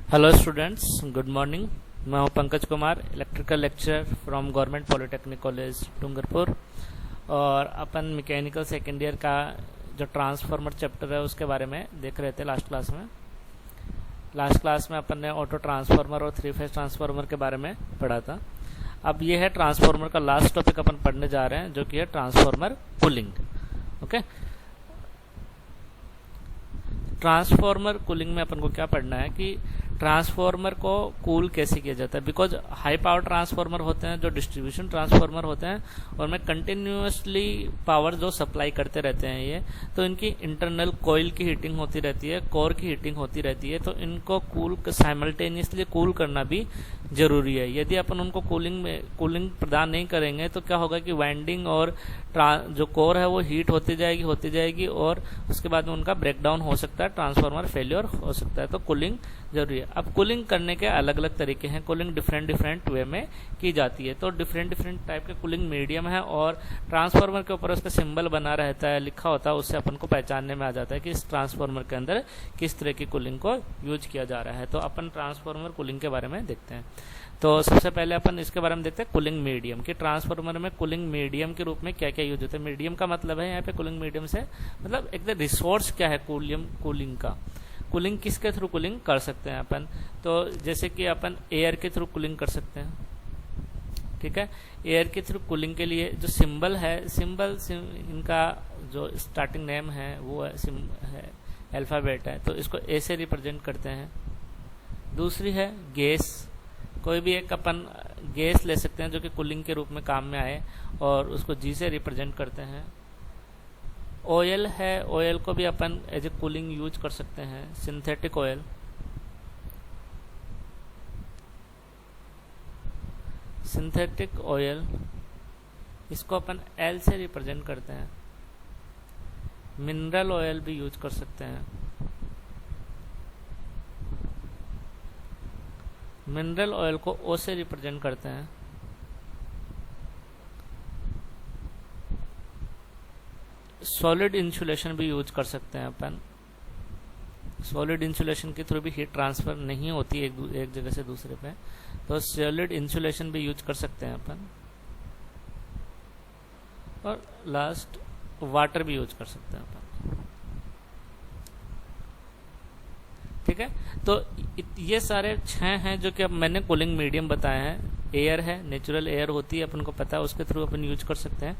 Hello students, good morning. मैं हूं Pankaj Kumar, electrical lecturer from government polytechnic college Dungarpur. और अपन mechanical second year का जो ट्रांसफार्मर चैप्टर है उसके बारे में देख रहे थे लास्ट क्लास में अपन ने ऑटो ट्रांसफार्मर और थ्री फेज ट्रांसफार्मर के बारे में पढ़ा था। अब ये है ट्रांसफार्मर का लास्ट टॉपिक अपन पढ़ने जा रहे हैं, जो कि है transformer cooling. Okay, transformer cooling में अपन को क्या पढ़ना है कि ट्रांसफार्मर को कूल कैसे किया जाता है। बिकॉज हाई पावर ट्रांसफार्मर होते हैं, जो डिस्ट्रीब्यूशन ट्रांसफार्मर होते हैं, और में कंटिन्यूअसली पावर जो सप्लाई करते रहते हैं ये, तो इनकी इंटरनल कॉइल की हीटिंग होती रहती है, कोर की हीटिंग होती रहती है, तो इनको कूल साइमल्टेनियसली कूल करना भी जरूरी है। यदि अपन उनको कूलिंग प्रदान नहीं करेंगे तो क्या होगा कि वाइंडिंग और जो कोर है वो हीट होती जाएगी और उसके बाद में उनका ब्रेकडाउन हो सकता है, ट्रांसफार्मर फेलियर हो सकता है। तो कूलिंग जरूरी है। अब कूलिंग करने के अलग अलग तरीके हैं, कूलिंग डिफरेंट वे में की जाती है। तो डिफरेंट टाइप के कूलिंग मीडियम है, और ट्रांसफार्मर के ऊपर उसका सिंबल बना रहता है, लिखा होता है, उससे अपन को पहचानने में आ जाता है कि इस ट्रांसफार्मर के अंदर किस तरह की कूलिंग को यूज किया जा रहा है। तो अपन ट्रांसफार्मर कूलिंग के बारे में देखते हैं। तो सबसे पहले अपन इसके बारे में देखते हैं कूलिंग मीडियम, कि ट्रांसफार्मर में कूलिंग मीडियम के रूप में क्या क्या यूज होता है। मीडियम का मतलब है यहाँ पे कूलिंग मीडियम से मतलब एक रिसोर्स क्या है कूलिंग का। कूलिंग किसके थ्रू कूलिंग कर सकते हैं अपन, तो जैसे कि अपन एयर के थ्रू कूलिंग कर सकते हैं। ठीक है, एयर के थ्रू कूलिंग के लिए जो सिंबल है, इनका जो स्टार्टिंग नेम है वो है अल्फाबेट है, तो इसको ए से रिप्रेजेंट करते हैं। दूसरी है गैस, कोई भी एक अपन गैस ले सकते हैं जो कि कूलिंग के रूप में काम में आए, और उसको जी से रिप्रेजेंट करते हैं। ऑयल है, ऑयल को भी अपन एज ए कूलिंग यूज कर सकते हैं, सिंथेटिक ऑयल। सिंथेटिक ऑयल इसको अपन एल से रिप्रेजेंट करते हैं। मिनरल ऑयल भी यूज कर सकते हैं। मिनरल ऑयल को ओ से रिप्रेजेंट करते हैं। सॉलिड इंसुलेशन भी यूज कर सकते हैं अपन। सॉलिड इंसुलेशन के थ्रू भी हीट ट्रांसफर नहीं होती एक जगह से दूसरे पे, तो सॉलिड इंसुलेशन भी यूज कर सकते हैं अपन। और लास्ट वाटर भी यूज कर सकते हैं अपन। ठीक है, तो ये सारे 6 हैं जो कि अब मैंने कूलिंग मीडियम बताए हैं। एयर है, नेचुरल एयर होती है, अपन को पता है, उसके थ्रू अपन यूज कर सकते हैं।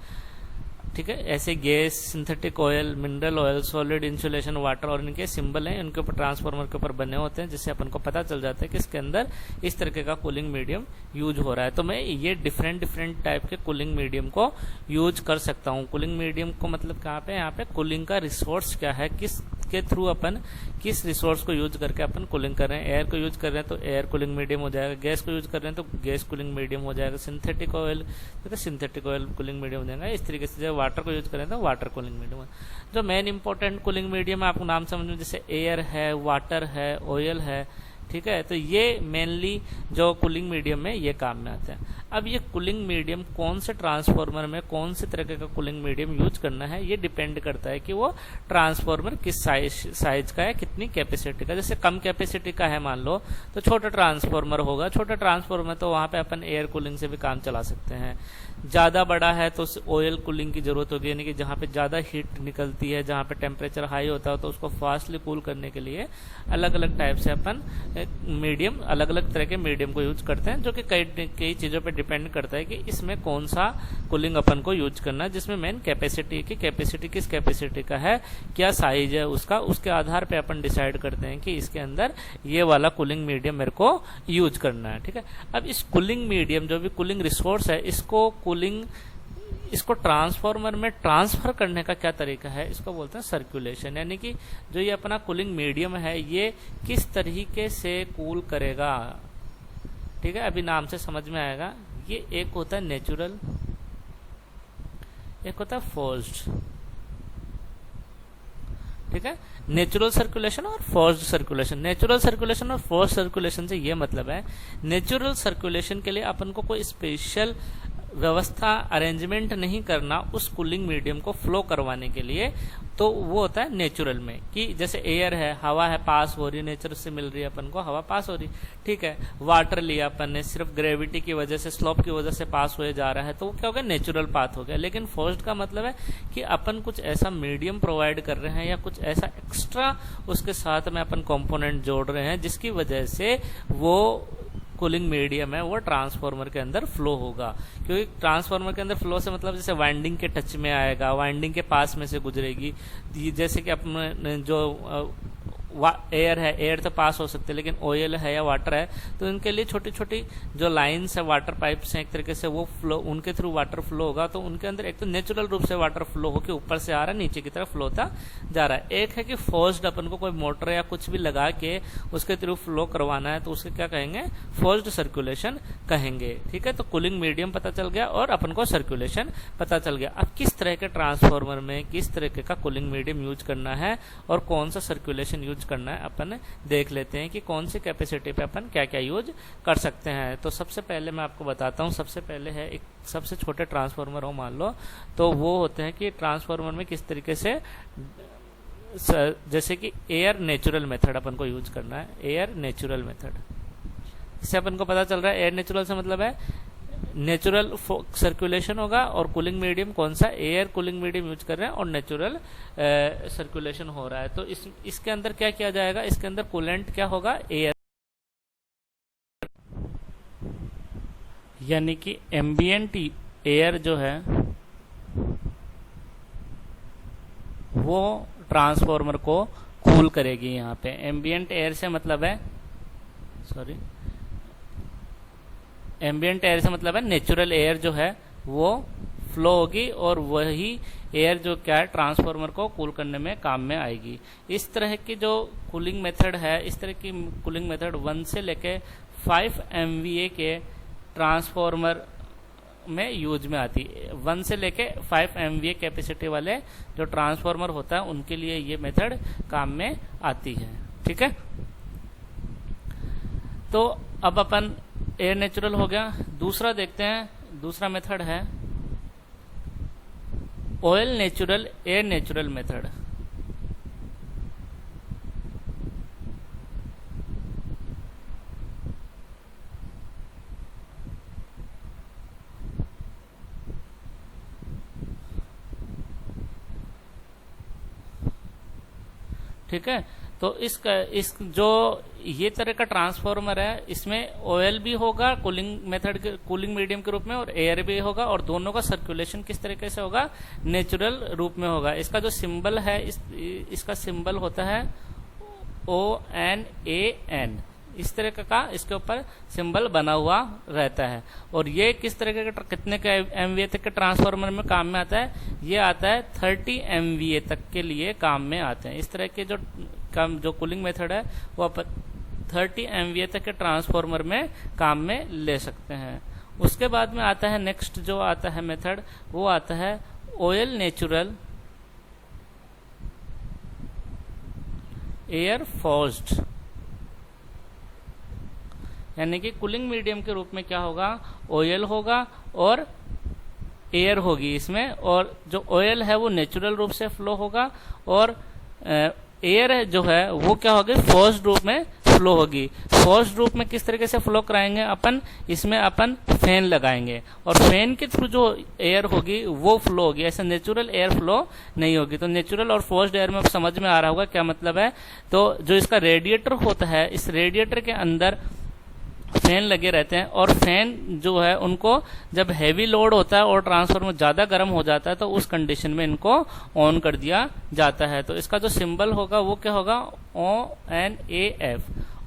ठीक है, ऐसे gas, synthetic oil, mineral oil, solid insulation, water, और इनके सिंबल हैं, इनके ऊपर ट्रांसफार्मर के ऊपर बने होते हैं, जिससे अपन को पता चल जाता है कि इसके अंदर इस तरीके का कूलिंग मीडियम यूज हो रहा है। तो मैं ये डिफरेंट टाइप के कूलिंग मीडियम को यूज कर सकता हूँ। कूलिंग मीडियम को मतलब कहाँ पे, यहाँ पे कूलिंग का रिसोर्स क्या है, किस के थ्रू अपन किस रिसोर्स को यूज करके अपन कूलिंग कर रहे हैं। एयर को यूज कर रहे हैं तो एयर कूलिंग मीडियम हो जाएगा, गैस को यूज कर रहे हैं तो गैस कूलिंग मीडियम हो जाएगा, सिंथेटिक ऑयल तो सिंथेटिक ऑयल कूलिंग मीडियम हो जाएगा। इस तरीके से जब वाटर को यूज करें तो वाटर कूलिंग मीडियम। जो मेन इंपॉर्टेंट कूलिंग मीडियम है, आपको नाम समझ में, जैसे एयर है, वाटर है, ऑयल है। ठीक है, तो ये मेनली जो कूलिंग मीडियम में ये काम में आते हैं। अब ये कूलिंग मीडियम कौन से ट्रांसफार्मर में कौन से तरीके का कूलिंग मीडियम यूज करना है, ये डिपेंड करता है कि वो ट्रांसफार्मर किस साइज का है, कितनी कैपेसिटी का। जैसे कम कैपेसिटी का है मान लो, तो छोटा ट्रांसफार्मर होगा। छोटा ट्रांसफार्मर तो वहां पे अपन एयर कूलिंग से भी काम चला सकते हैं। ज्यादा बड़ा है तो ऑयल कूलिंग की जरूरत होगी, यानी कि जहां पे ज्यादा हीट निकलती है, जहां पे टेम्परेचर हाई होता है, तो उसको फास्टली कूल करने के लिए अलग अलग टाइप से अपन मीडियम, अलग अलग तरह के मीडियम को यूज करते हैं, जो कि कई चीजों पे डिपेंड करता है कि इसमें कौन सा कूलिंग अपन को यूज करना है। जिसमें मेन कैपेसिटी की कैपेसिटी किस कैपेसिटी का है, क्या साइज है उसका, उसके आधार पे अपन डिसाइड करते हैं कि इसके अंदर ये वाला कूलिंग मीडियम मेरे को यूज करना है। ठीक है, अब इस कूलिंग मीडियम जो भी कूलिंग रिसोर्स है, इसको ट्रांसफार्मर में ट्रांसफर करने का क्या तरीका है, इसको बोलते हैं सर्कुलेशन। यानी कि जो ये अपना कूलिंग मीडियम है, ये किस तरीके से कूल करेगा। ठीक है, अभी नाम से समझ में आएगा। ये एक होता है नेचुरल, एक होता है फोर्स्ड। ठीक है, नेचुरल सर्कुलेशन और फोर्स्ड सर्कुलेशन। नेचुरल सर्कुलेशन और फोर्स्ड सर्कुलेशन से ये मतलब है, नेचुरल सर्कुलेशन के लिए अपन को कोई स्पेशल व्यवस्था अरेंजमेंट नहीं करना उस कूलिंग मीडियम को फ्लो करवाने के लिए, तो वो होता है नेचुरल में, कि जैसे एयर है, हवा है, पास हो रही है, नेचर से मिल रही है अपन को, हवा पास हो रही, ठीक है। वाटर लिया अपन ने, सिर्फ ग्रेविटी की वजह से, स्लोप की वजह से पास हुए जा रहा है, तो वो क्या हो गया, नेचुरल पाथ हो गया। लेकिन फोर्स्ड का मतलब है कि अपन कुछ ऐसा मीडियम प्रोवाइड कर रहे हैं या कुछ ऐसा एक्स्ट्रा उसके साथ में अपन कंपोनेंट जोड़ रहे हैं जिसकी वजह से वो कूलिंग मीडियम है वो ट्रांसफार्मर के अंदर फ्लो होगा। क्योंकि ट्रांसफार्मर के अंदर फ्लो से मतलब जैसे वाइंडिंग के टच में आएगा, वाइंडिंग के पास में से गुजरेगी, जैसे कि अपने जो एयर है, एयर तो पास हो सकते हैं, लेकिन ऑयल है या वाटर है तो इनके लिए छोटी छोटी जो लाइंस है, वाटर पाइप्स हैं, एक तरीके से वो फ्लो, उनके थ्रू वाटर फ्लो होगा। तो उनके अंदर एक तो नेचुरल रूप से वाटर फ्लो होकर ऊपर से आ रहा है, नीचे की तरफ फ्लो होता जा रहा है। एक है कि फोर्स्ड, अपन को कोई मोटर या कुछ भी लगा के उसके थ्रू फ्लो करवाना है, तो उसके क्या कहेंगे, फोर्स्ड सर्कुलेशन कहेंगे, ठीक है। तो कूलिंग मीडियम पता चल गया और अपन को सर्कुलेशन पता चल गया। अब किस तरह के ट्रांसफार्मर में किस तरह का कूलिंग मीडियम यूज करना है और कौन सा सर्कुलेशन यूज करना है, अपन देख लेते हैं कि कौन सी कैपेसिटी पे अपन क्या क्या यूज कर सकते हैं। तो सबसे पहले मैं आपको बताता हूं, सबसे पहले है एक सबसे छोटे ट्रांसफार्मर हो मान लो, तो वो होते हैं कि ट्रांसफार्मर में किस तरीके से, जैसे कि एयर नेचुरल मेथड अपन को यूज करना है, एयर नेचुरल मेथड। इससे अपन को पता चल रहा है एयर नेचुरल से मतलब है नेचुरल सर्कुलेशन होगा, और कूलिंग मीडियम कौन सा, एयर कूलिंग मीडियम यूज कर रहे हैं और नेचुरल सर्कुलेशन हो रहा है। तो इसके अंदर क्या किया जाएगा, इसके अंदर कूलेंट क्या होगा, एयर, यानी कि एम्बिएंट एयर जो है वो ट्रांसफार्मर को कूल करेगी। यहाँ पे एम्बिएंट एयर से मतलब है, सॉरी, एम्बिएंट एयर से मतलब है नेचुरल एयर जो है वो फ्लो होगी और वही एयर जो क्या है ट्रांसफार्मर को कूल करने में काम में आएगी। इस तरह की जो कूलिंग मेथड है, इस तरह की कूलिंग मेथड 1 से लेके 5 MVA के ट्रांसफार्मर में यूज में आती है। 1 से लेके 5 MVA कैपेसिटी वाले जो ट्रांसफार्मर होता है उनके लिए ये मेथड काम में आती है, ठीक है। तो अब अपन एयर नेचुरल हो गया, दूसरा देखते हैं, दूसरा मेथड है oil natural air natural method. ठीक है, तो इस जो ये तरह का ट्रांसफार्मर है, इसमें ऑयल भी होगा कूलिंग मेथड के, कूलिंग मीडियम के रूप में, और एयर भी होगा, और दोनों का सर्कुलेशन किस तरीके से होगा, नेचुरल रूप में होगा। इसका जो सिंबल है, इसका सिंबल होता है ONAN, इस तरह का इसके ऊपर सिंबल बना हुआ रहता है। और ये किस तरह के कितने के MVA तक के ट्रांसफार्मर में काम में आता है, ये आता है 30 MVA तक के लिए काम में आते हैं। इस तरह के जो कूलिंग मेथड है वो आप 30 MVA तक के ट्रांसफार्मर में काम में ले सकते हैं। उसके बाद में आता है नेक्स्ट जो आता है मेथड, वो आता है ऑयल नेचुरल एयर फोर्स्ड, यानी कि कूलिंग मीडियम के रूप में क्या होगा, ऑयल होगा और एयर होगी इसमें, और जो ऑयल है वो नेचुरल रूप से फ्लो होगा और एयर जो है वो क्या होगी, फोर्स्ड रूप में फ्लो होगी। फोर्स्ड रूप में किस तरीके से फ्लो कराएंगे अपन, इसमें अपन फैन लगाएंगे और फैन के थ्रू जो एयर होगी वो फ्लो होगी, ऐसे नेचुरल एयर फ्लो नहीं होगी। तो नेचुरल और फोर्स्ड एयर में समझ में आ रहा होगा क्या मतलब है। तो जो इसका रेडिएटर होता है, इस रेडिएटर के अंदर फैन लगे रहते हैं, और फैन जो है उनको जब हैवी लोड होता है और ट्रांसफार्मर ज्यादा गर्म हो जाता है तो उस कंडीशन में इनको ऑन कर दिया जाता है। तो इसका जो सिंबल होगा वो क्या होगा, ONAF,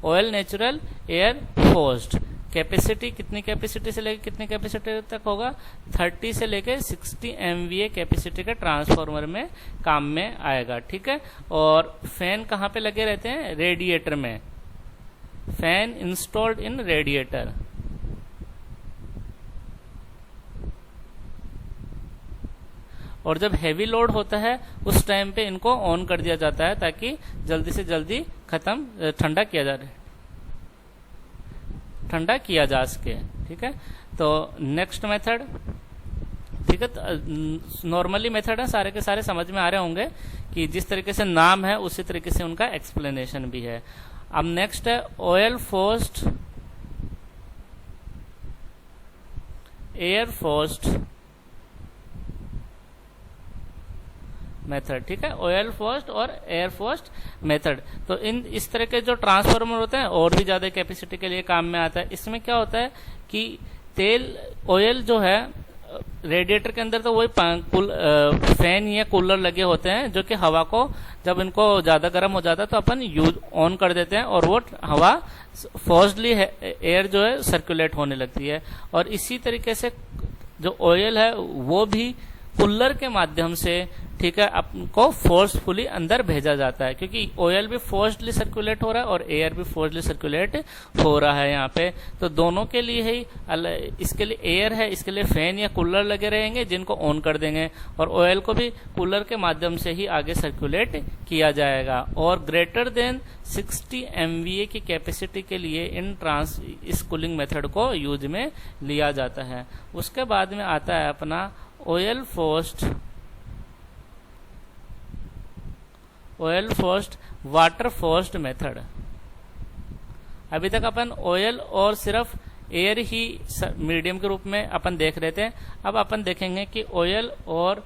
oil natural air forced. Capacity कितनी कैपेसिटी से लेकर कितनी कैपेसिटी तक होगा, 30 से लेकर 60 MVA कैपेसिटी के ट्रांसफार्मर में काम में आएगा, ठीक है। और फैन कहाँ पे लगे रहते हैं, रेडिएटर में, फैन इंस्टॉल्ड इन रेडिएटर। और जब हैवी लोड होता है उस टाइम पे इनको ऑन कर दिया जाता है ताकि जल्दी से जल्दी खत्म ठंडा किया जा सके, ठीक है। तो नेक्स्ट मेथड ठीक है, नॉर्मली मेथड है, सारे के सारे समझ में आ रहे होंगे कि जिस तरीके से नाम है उसी तरीके से उनका एक्सप्लेनेशन भी है। अब नेक्स्ट है oil forced air forced method. ठीक है, ऑयल फोर्स्ड और एयर फोर्स्ड मेथड। तो इस तरह के जो ट्रांसफार्मर होते हैं और भी ज्यादा कैपेसिटी के लिए काम में आता है। इसमें क्या होता है कि तेल ऑयल जो है रेडिएटर के अंदर तो वही फैन या कूलर लगे होते हैं जो कि हवा को जब इनको ज्यादा गर्म हो जाता है तो अपन यूज ऑन कर देते हैं और वो हवा फोर्सडली एयर जो है सर्कुलेट होने लगती है। और इसी तरीके से जो ऑयल है वो भी कूलर के माध्यम से, ठीक है, आपको फोर्सफुली अंदर भेजा जाता है, क्योंकि ऑयल भी फोर्सडली सर्कुलेट हो रहा है और एयर भी फोर्सडली सर्कुलेट हो रहा है यहाँ पे। तो दोनों के लिए ही इसके लिए एयर है, इसके लिए फैन या कूलर लगे रहेंगे जिनको ऑन कर देंगे, और ऑयल को भी कूलर के माध्यम से ही आगे सर्कुलेट किया जाएगा। और ग्रेटर देन 60 MVA की कैपेसिटी के लिए इस कूलिंग मेथड को यूज में लिया जाता है। उसके बाद में आता है अपना oil forced water forced method. अभी तक अपन ऑयल और सिर्फ एयर ही मीडियम के रूप में अपन देख रहे थे। अब अपन देखेंगे कि ऑयल और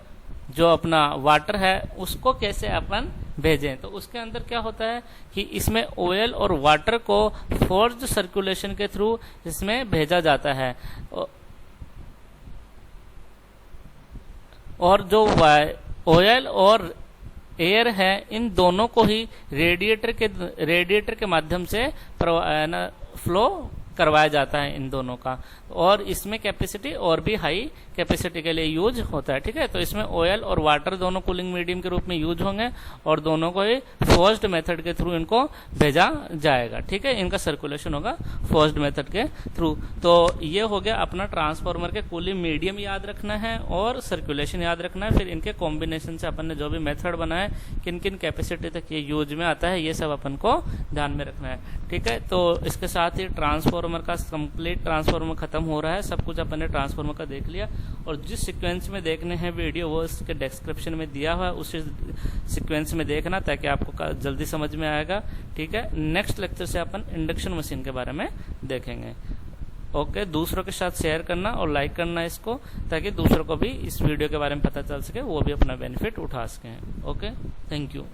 जो अपना वाटर है उसको कैसे अपन भेजें। तो उसके अंदर क्या होता है कि इसमें ऑयल और वाटर को फोर्स्ड सर्कुलेशन के थ्रू इसमें भेजा जाता है। और जो ऑयल और एयर है इन दोनों को ही रेडिएटर के माध्यम से फ्लो करवाया जाता है इन दोनों का, और इसमें कैपेसिटी और भी हाई कैपेसिटी के लिए यूज होता है। ठीक है, तो इसमें ऑयल और वाटर दोनों कूलिंग मीडियम के रूप में यूज होंगे और दोनों को ही फोर्स्ड मेथड के थ्रू इनको भेजा जाएगा। ठीक है, इनका सर्कुलेशन होगा फोर्स्ड मेथड के थ्रू। तो ये हो गया अपना ट्रांसफार्मर के कूलिंग मीडियम याद रखना है और सर्कुलेशन याद रखना है। फिर इनके कॉम्बिनेशन से अपन ने जो भी मेथड बनाया किन किन कैपेसिटी तक ये यूज में आता है ये सब अपन को ध्यान में रखना है। ठीक है, तो इसके साथ ही ट्रांसफार्मर का कंप्लीट ट्रांसफार्मर खत्म हो रहा है। सब कुछ अपन ने ट्रांसफार्मर का देख लिया, और जिस सीक्वेंस में देखने हैं वीडियो वो इसके डिस्क्रिप्शन में दिया हुआ है, उसी सीक्वेंस में देखना ताकि आपको जल्दी समझ में आएगा। ठीक है, नेक्स्ट लेक्चर से अपन इंडक्शन मशीन के बारे में देखेंगे। ओके, दूसरों के साथ शेयर करना और लाइक करना इसको, ताकि दूसरों को भी इस वीडियो के बारे में पता चल सके, वो भी अपना बेनिफिट उठा सकें। Okay, thank you.